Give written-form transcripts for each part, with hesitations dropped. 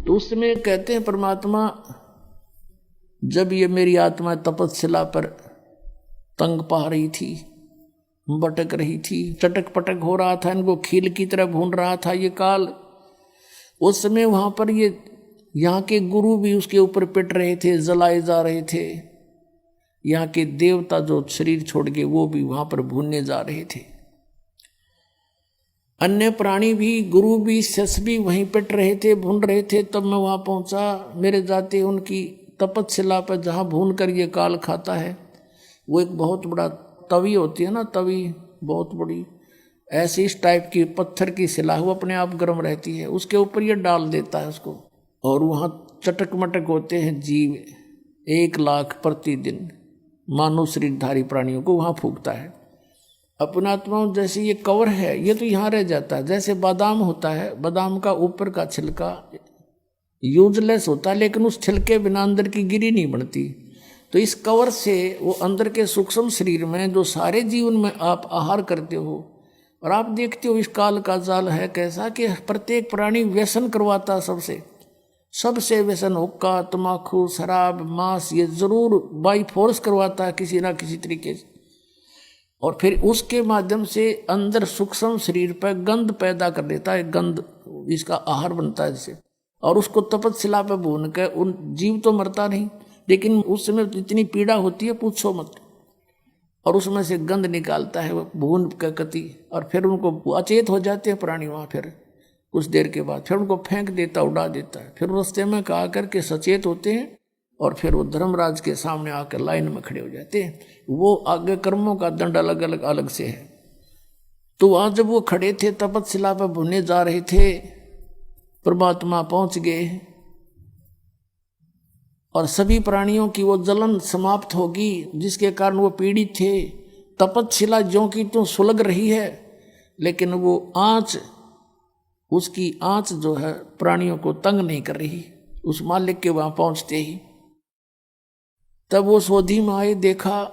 तो उस समय कहते हैं परमात्मा, जब ये मेरी आत्मा तपस्या पर तंग पा रही थी, भटक रही थी, चटक पटक हो रहा था, इनको खील की तरह भून रहा था ये काल, उस समय वहां पर ये यहाँ के गुरु भी उसके ऊपर पिट रहे थे, जलाए जा रहे थे। यहाँ के देवता जो शरीर छोड़ के वो भी वहां पर भूनने जा रहे थे। अन्य प्राणी भी, गुरु भी, शिष्य भी वहीं पिट रहे थे, भून रहे थे। तब मैं वहां पहुंचा। मेरे जाते उनकी तपस्या पर जहाँ भून कर ये काल खाता है, वो एक बहुत बड़ा तवी होती है ना, तवी बहुत बड़ी, ऐसी इस टाइप की पत्थर की शिला, वो अपने आप गर्म रहती है, उसके ऊपर ये डाल देता है उसको। और वहाँ चटक मटक होते हैं जीव, 1,00,000 प्रतिदिन मानव शरीरधारी प्राणियों को वहाँ फूकता है। अपना आत्मा जैसे ये कवर है, ये तो यहाँ रह जाता है। जैसे बादाम होता है, बादाम का ऊपर का छिलका यूजलेस होता है, लेकिन उस छिलके बिना अंदर की गिरी नहीं बनती। तो इस कवर से वो अंदर के सूक्ष्म शरीर में जो सारे जीवन में आप आहार करते हो, और आप देखते हो इस काल का जाल है कैसा कि प्रत्येक प्राणी व्यसन करवाता, सबसे व्यसन, हुक्का, तम्बाकू, शराब, मांस, ये जरूर बाई फोर्स करवाता है किसी ना किसी तरीके से। और फिर उसके माध्यम से अंदर सूक्ष्म शरीर पर गंध पैदा कर देता है, गंध इसका आहार बनता है जैसे। और उसको तपस्या पे भून कर, उन जीव तो मरता नहीं, लेकिन उस समय इतनी पीड़ा होती है पूछो मत। और उसमें से गंध निकालता है वो भून का कति, और फिर उनको अचेत हो जाते हैं प्राणी वहाँ। फिर कुछ देर के बाद फिर उनको फेंक देता, उड़ा देता है। फिर रास्ते में आकर के सचेत होते हैं, और फिर वो धर्मराज के सामने आकर लाइन में खड़े हो जाते हैं। वो आगे कर्मों का दंड अलग से है। तो वहाँ जब वो खड़े थे, तपस्या पर भुने जा रहे थे, परमात्मा पहुँच गए, और सभी प्राणियों की वो जलन समाप्त होगी जिसके कारण वो पीड़ित थे। तपस्या ज्यों की त्यों सुलग रही है, लेकिन वो आँच, उसकी आँच जो है प्राणियों को तंग नहीं कर रही। उस मालिक के वहाँ पहुँचते ही तब वो सोधी में आए, देखा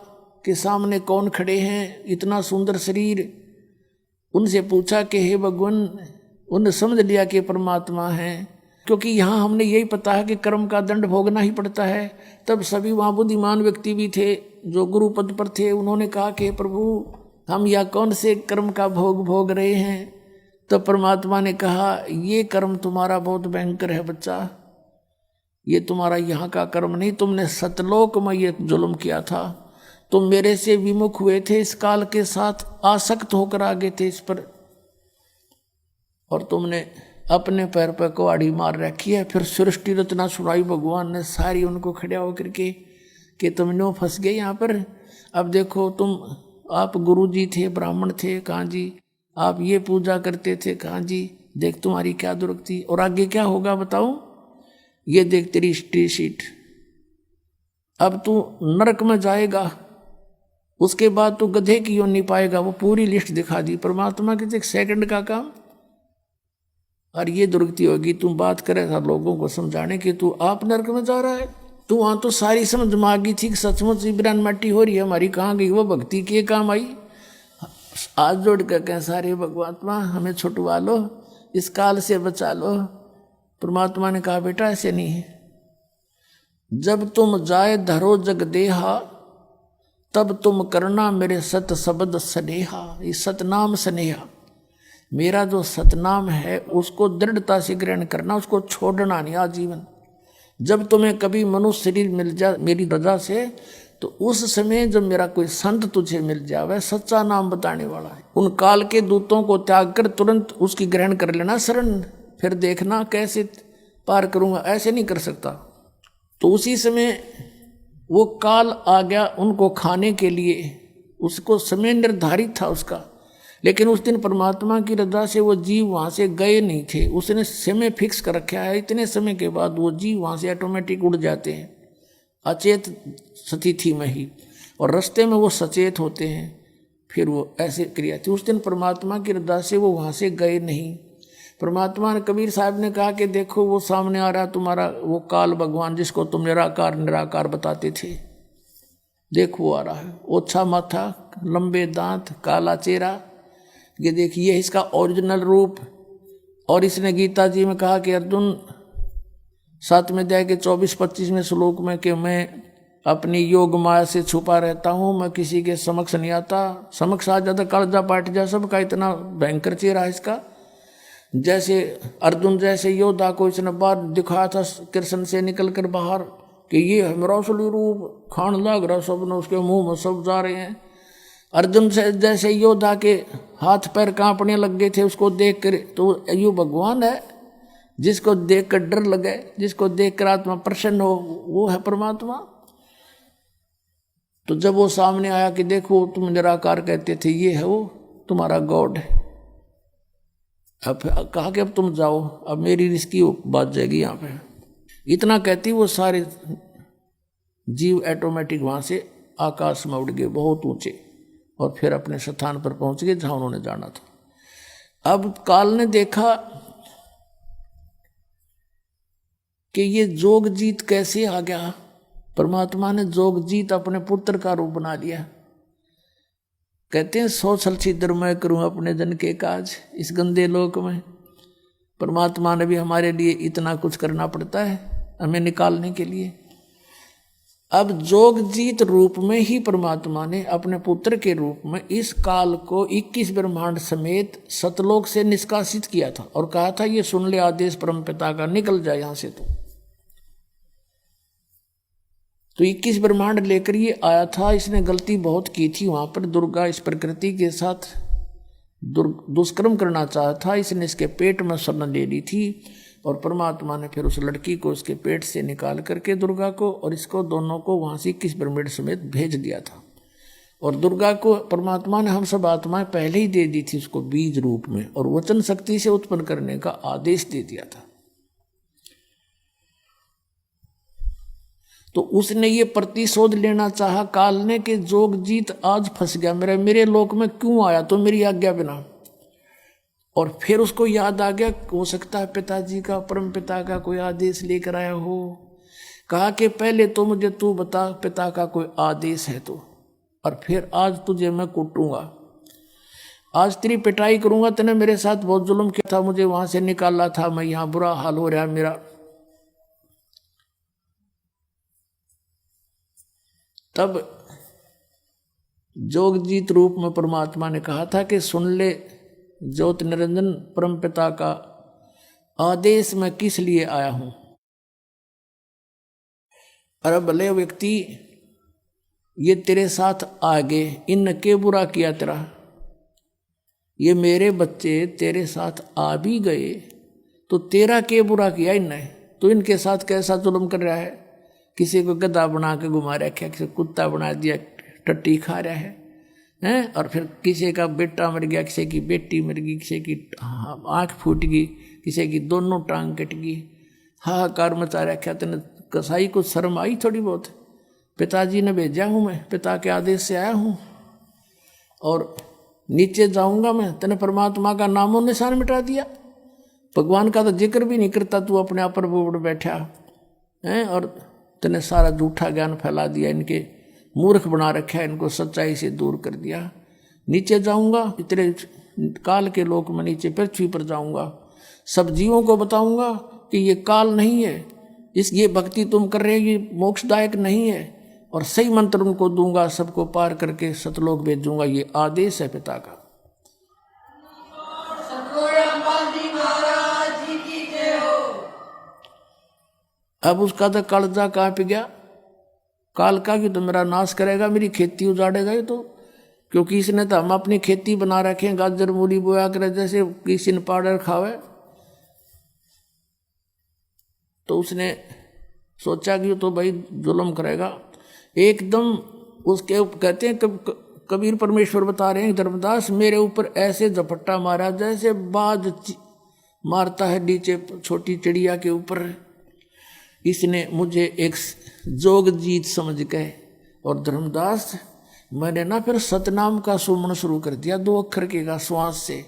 कि सामने कौन खड़े हैं, इतना सुंदर शरीर। उनसे पूछा कि हे भगवान, उन्हें समझ लिया कि परमात्मा हैं, क्योंकि यहाँ हमने यही पता है कि कर्म का दंड भोगना ही पड़ता है। तब सभी वहाँ बुद्धिमान व्यक्ति भी थे जो गुरु पद पर थे, उन्होंने कहा कि प्रभु, हम यह कौन से कर्म का भोग रहे हैं। तो परमात्मा ने कहा, ये कर्म तुम्हारा बहुत भयंकर है बच्चा, ये तुम्हारा यहाँ का कर्म नहीं, तुमने सतलोक में ये जुल्म किया था। तुम मेरे से विमुख हुए थे, इस काल के साथ आसक्त होकर आगे थे इस पर, और तुमने अपने पैर पर कुहाड़ी मार रखी है। फिर सृष्टि रचना सुनाई भगवान ने सारी उनको खड़ा होकर के कि तुम नो फंस गए यहाँ पर। अब देखो, आप गुरु जी थे, ब्राह्मण थे, कहाँ जी, आप ये पूजा करते थे, कहाँ जी, देख तुम्हारी क्या दुर्गति, और आगे क्या होगा बताऊं, ये देख तेरी हिस्ट्री शीट, अब तू नरक में जाएगा, उसके बाद तू गधे की योनि पाएगा। वो पूरी लिस्ट दिखा दी परमात्मा के, एक सेकंड का काम, और ये दुर्गति होगी। तू बात करे था लोगों को समझाने की, तू आप नरक में जा रहा है। तू वहां तो सारी समझ मांगी थी कि सचमुच इब्रान मट्टी हो रही है हमारी, कहाँ गई वो भक्ति, के काम आई। आज जोड़ कर कह सारे भगवात्मा हमें छुटवा लो, इस काल से बचा लो। परमात्मा ने कहा, बेटा ऐसे नहीं है, जब तुम जाए धरो जग देहा, तब तुम करना मेरे सत शब्द स्नेहा। ये सतनाम स्नेहा, मेरा जो सतनाम है उसको दृढ़ता से ग्रहण करना, उसको छोड़ना नहीं आजीवन। जब तुम्हें कभी मनुष्य शरीर मिल जाए मेरी रजा से, तो उस समय जब मेरा कोई संत तुझे मिल जावे, सच्चा नाम बताने वाला है, उन काल के दूतों को त्याग कर तुरंत उसकी ग्रहण कर लेना शरण, फिर देखना कैसे पार करूंगा, ऐसे नहीं कर सकता। तो उसी समय वो काल आ गया उनको खाने के लिए, उसको समय निर्धारित था उसका। लेकिन उस दिन परमात्मा की रजा से वो जीव वहाँ से गए नहीं थे, उसने समय फिक्स कर रखा है। इतने समय के बाद वो जीव वहाँ से ऑटोमेटिक उड़ जाते हैं अचेत स्थिति में ही, और रास्ते में वो सचेत होते हैं। फिर वो ऐसे क्रिया थी। उस दिन परमात्मा की रजा से वो वहाँ से गए नहीं। परमात्मा ने, कबीर साहब ने कहा कि देखो वो सामने आ रहा तुम्हारा वो काल भगवान, जिसको तुम निराकार निराकार बताते थे, देखो वो आ रहा है, ओछा माथा, लंबे दांत, काला चेहरा, ये देखिए इसका ओरिजिनल रूप। और इसने गीता जी में कहा कि अर्जुन, 7वें अध्याय के 24-25वें श्लोक में कि मैं अपनी योग माया से छुपा रहता हूँ, मैं किसी के समक्ष नहीं आता, समक्ष आ जाता कालजा पाट जा सबका। इतना भयंकर चेहरा है इसका। जैसे अर्जुन जैसे योद्धा को इसने बाहर दिखाया था कृष्ण से निकल कर बाहर कि ये है मेरा असली रूप, खान लाग रहा सब ने उसके मुंह में सब जा रहे हैं। अर्जुन से जैसे योद्धा के हाथ पैर कांपने लग गए थे उसको देख कर, तो यो भगवान है जिसको देख कर डर लगे, जिसको देख कर आत्मा प्रसन्न हो, वो है परमात्मा। तो जब वो सामने आया कि देखो तुम निराकार कहते थे, ये है वो तुम्हारा गॉड है। अब कहा कि अब तुम जाओ, अब मेरी रिस्की बात जाएगी यहाँ पे। इतना कहती वो सारे जीव ऑटोमेटिक वहां से आकाश में उड़ गए बहुत ऊंचे, और फिर अपने स्थान पर पहुंच गए जहां उन्होंने जाना था। अब काल ने देखा कि ये जोग जीत कैसे आ गया। परमात्मा ने जोग जीत अपने पुत्र का रूप बना लिया। कहते हैं 100 छल छिद्र मैं करूं अपने जन के काज। इस गंदे लोक में परमात्मा ने भी हमारे लिए इतना कुछ करना पड़ता है हमें निकालने के लिए। अब जोग जीत रूप में ही परमात्मा ने अपने पुत्र के रूप में इस काल को 21 ब्रह्मांड समेत सतलोक से निष्कासित किया था और कहा था ये सुन ले आदेश परमपिता का, निकल जाए यहां से। तो 21 ब्रह्मांड लेकर ये आया था। इसने गलती बहुत की थी वहां पर। दुर्गा इस प्रकृति के साथ दुष्कर्म करना चाहा था, इसने इसके पेट में स्वर्ण ले ली थी और परमात्मा ने फिर उस लड़की को उसके पेट से निकाल करके दुर्गा को और इसको दोनों को वहां से 21 ब्रह्मांड समेत भेज दिया था। और दुर्गा को परमात्मा ने हम सब आत्माएं पहले ही दे दी थी उसको बीज रूप में, और वचन शक्ति से उत्पन्न करने का आदेश दे दिया था। तो उसने ये प्रतिशोध लेना चाहा काल ने कि जोग जीत आज फंस गया, मेरे लोक में क्यों आया तो मेरी आज्ञा बिना। और फिर उसको याद आ गया, हो सकता है पिताजी का, परम पिता का कोई आदेश लेकर आया हो। कहा कि पहले तो मुझे तू बता पिता का कोई आदेश है तो, और फिर आज तुझे मैं कूटूंगा, आज तेरी पिटाई करूंगा। तूने मेरे साथ बहुत जुल्म किया था, मुझे वहां से निकाला था, मैं यहां बुरा हाल हो रहा मेरा। तब जोगजीत रूप में परमात्मा ने कहा था कि सुन ले ज्योत निरंजन परमपिता का आदेश मैं किस लिए आया हूं। अरे भले व्यक्ति ये तेरे साथ आ गए, इन के बुरा किया तेरा, ये मेरे बच्चे तेरे साथ आ भी गए तो तेरा के बुरा किया इनने। तो इनके साथ कैसा जुल्म कर रहा है, किसी को गधा बना के घुमा रखा, किसी को कुत्ता बना दिया, टट्टी खा रहा है हैं। और फिर किसी का बेटा मर गया, किसी की बेटी मर गई, किसी की आँख फूट गई, किसी की दोनों टांग कट गई, हाहाकार मचा रखा। तेने कसाई को शर्म आई थोड़ी बहुत? पिताजी ने भेजा हूँ मैं, पिता के आदेश से आया हूँ और नीचे जाऊँगा मैं। तेने परमात्मा का नामो निशान मिटा दिया, भगवान का तो जिक्र भी नहीं करता तू, अपने आप पर बोल बैठा हैं। और तेने सारा झूठा ज्ञान फैला दिया, इनके मूर्ख बना रखा है, इनको सच्चाई से दूर कर दिया। नीचे जाऊंगा, इतने काल के लोक में नीचे पृथ्वी पर जाऊंगा, सब जीवों को बताऊंगा कि ये काल नहीं है, ये भक्ति तुम कर रहे हो ये मोक्षदायक नहीं है, और सही मंत्र उनको दूंगा, सबको पार करके सतलोक भेजूंगा। ये आदेश है पिता का। अब उसका तो कालजा कांप गया, काल का कि तो मेरा नाश करेगा, मेरी खेती उजाड़ेगा ये तो। क्योंकि इसने तो हम अपनी खेती बना रखे हैं, गाजर मूली बोया करे जैसे किसी ने पाउडर खावे। तो उसने सोचा कि तो भाई जुल्म करेगा एकदम। उसके कहते हैं कबीर परमेश्वर बता रहे हैं, धर्मदास मेरे ऊपर ऐसे झपट्टा मारा जैसे बाज मारता है नीचे छोटी चिड़िया के ऊपर। इसने मुझे एक जोग जीत समझ गए। और धर्मदास मैंने ना फिर सतनाम का सुमन शुरू कर दिया, 2 अक्षर के का श्वास से।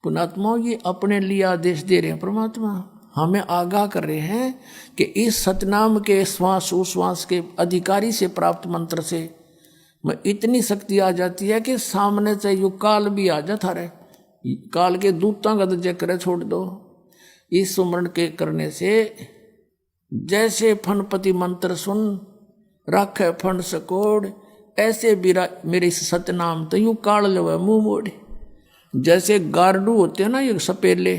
पुणात्मा ये अपने लिए आदेश दे रहे हैं, परमात्मा हमें आगाह कर रहे हैं कि इस सतनाम के श्वास उश्वास के अधिकारी से प्राप्त मंत्र से मैं इतनी शक्ति आ जाती है कि सामने से यु काल भी आ जाता रहे, काल के दूतों का तो जय करे छोड़ दो। इस सुमरण के करने से जैसे फनपति मंत्र सुन राखे फन सकोड़, ऐसे बीरा मेरे सतनाम तो यूं काल लवे मुंह मोड़े। जैसे गार्डू होते हैं ना ये सपेले,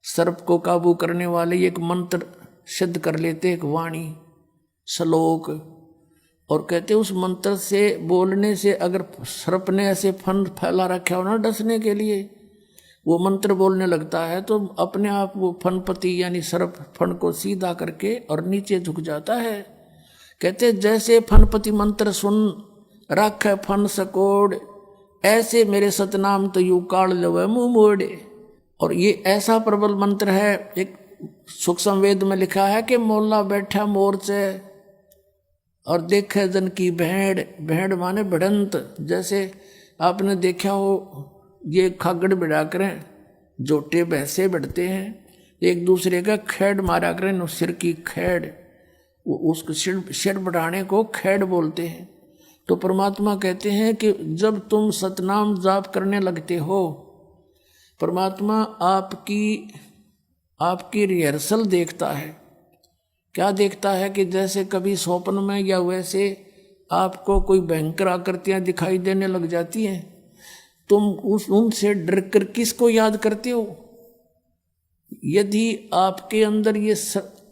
सर्प को काबू करने वाले, एक मंत्र सिद्ध कर लेते, एक वाणी श्लोक, और कहते उस मंत्र से बोलने से अगर सर्प ने ऐसे फन फैला रखा हो ना डसने के लिए, वो मंत्र बोलने लगता है तो अपने आप वो फनपति यानी सर्प फन को सीधा करके और नीचे झुक जाता है। कहते जैसे फनपति मंत्र सुन राखे फन सकोड़, ऐसे मेरे सतनाम तो यू काल लवे मुंह मोड़े। और ये ऐसा प्रबल मंत्र है, एक सूक्ष्म वेद में लिखा है कि मोला बैठा मोर्चे और देखे जन की भेड़, भेड़ माने भिड़ंत। जैसे आपने देखा हो ये खागड़ बिड़ा करें, जोटे भैंसे बढ़ते हैं, एक दूसरे का खेड़ मारा करें, सिर की खेड़, उसको सिर बढ़ाने को खेड़ बोलते हैं। तो परमात्मा कहते हैं कि जब तुम सतनाम जाप करने लगते हो, परमात्मा आपकी रिहर्सल देखता है। क्या देखता है कि जैसे कभी स्वप्न में या वैसे आपको कोई भयंकर आकृतियां दिखाई देने लग जाती हैं, तुम उनसे डर कर किसको याद करते हो? यदि आपके अंदर ये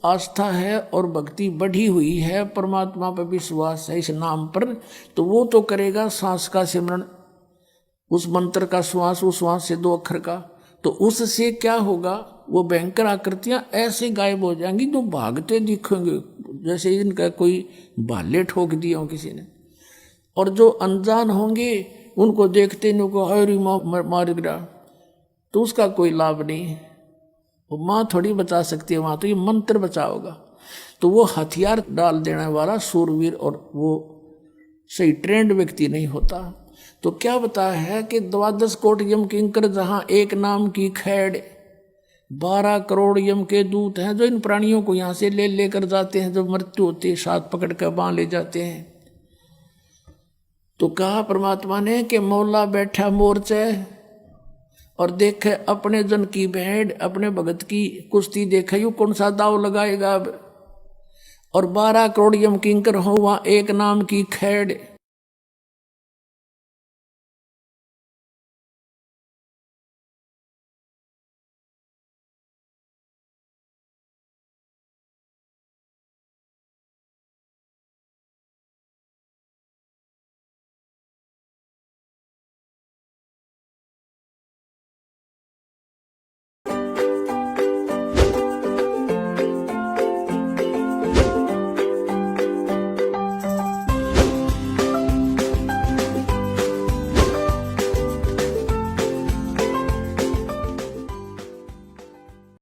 आस्था है और भक्ति बढ़ी हुई है, परमात्मा पर विश्वास है इस नाम पर, तो वो तो करेगा सांस का सिमरन, उस मंत्र का श्वास, उस श्वास से 2 अक्षर का, तो उससे क्या होगा, वो भयंकर आकृतियां ऐसे गायब हो जाएंगी जो भागते दिखेंगे, जैसे इनका कोई भाले ठोक दिया हो किसी ने। और जो अनजान होंगे उनको देखते नहीं को हरी मार गिरा, तो उसका कोई लाभ नहीं। वो माँ थोड़ी बचा सकती है, वहाँ तो ये मंत्र बचाओगा। तो वो हथियार डाल देने वाला सूरवीर और वो सही ट्रेंड व्यक्ति नहीं होता। तो क्या बताया है कि 12 कोट यम किंकर जहाँ एक नाम की खैड़, 12 करोड़ यम के दूत हैं जो इन प्राणियों को यहाँ से लेकर जाते हैं, जब मृत्यु होती है साथ पकड़ कर बांध ले जाते हैं। तो कहा परमात्मा ने कि मौला बैठा मोर्चे और देखे अपने जन की भेड़, अपने भगत की कुश्ती देखे, यू कौन सा दाव लगाएगा अब। और 12 करोड़ यम किंकर हो वहाँ एक नाम की खैड़,